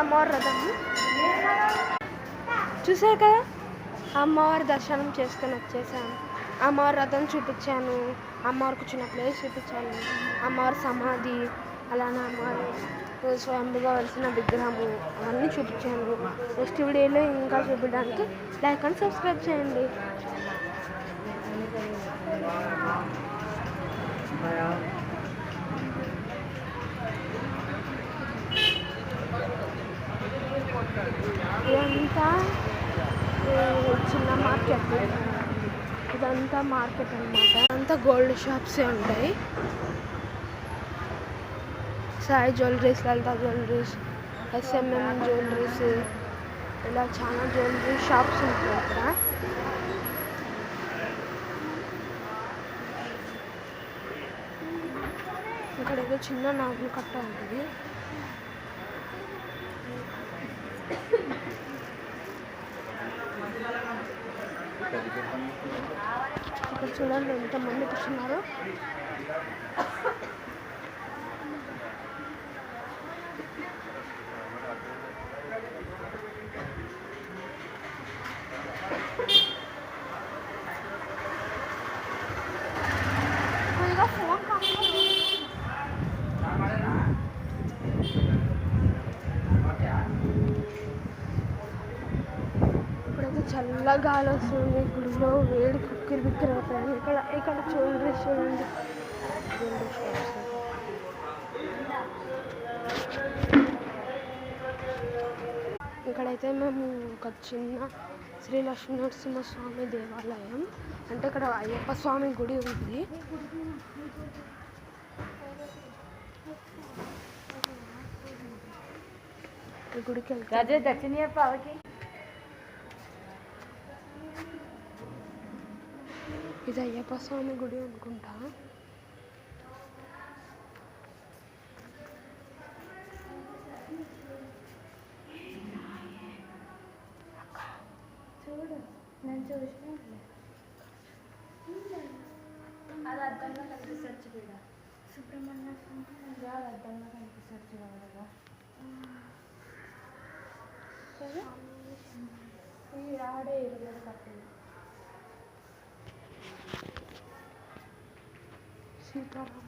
అమ్మవారి రథం చూసారు కదా. అమ్మవారి దర్శనం చేసుకొని వచ్చేసాను. అమ్మవారి రథం చూపించాను, అమ్మవారు కూర్చున్న ప్లేస్ చూపించాను, అమ్మవారి సమాధి, అలానే అమ్మవారు స్వయంగా వెలిసిన విగ్రహము అవన్నీ చూపించాను. నెక్స్ట్ వీడియోలో ఇంకా చూపించడానికి లైక్ అండ్ సబ్స్క్రైబ్ చేయండి. ఇదంతా చిన్న మార్కెట్, ఇదంతా మార్కెట్ అనమాట. అంతా గోల్డ్ షాప్సే ఉంటాయి. Sai jewelleries, Lalitha jewelleries, SMM jewelleries, ఇలా చాలా జ్యువెలరీ షాప్స్ ఉంటాయి అక్కడ. ఇక్కడ ఏదో చిన్న నాగులు కట్ట ఉంటుంది. ఇక్కడ చూడండి ఎంతమంది కూర్చున్నారు. ఇప్పుడైతే చల్లగా గాలి వస్తుంది. గుడిలో వేడి కుక్కిరి బిక్కిరి అవుతుంది. ఇక్కడ జ్యువెలరీ చూడండి, జ్యువెలరీ షాప్స్. ఇక్కడైతే మేము ఒక చిన్న శ్రీ లక్ష్మీ నరసింహస్వామి దేవాలయం, అంటే ఇక్కడ అయ్యప్ప స్వామి గుడి ఉంది. ఈ గుడికి వెళ్తే ఇది అయ్యప్ప స్వామి గుడి అనుకుంటా. చూడు నేను చూసిన అది అద్దంలో కనిపిస్తచ్చు కూడా. సుబ్రహ్మణ్య స్వామి అది అద్దంలో కనిపిస్తచ్చు కదా. ఈ ఆడే ఇరవై కట్టింది. సీతారాం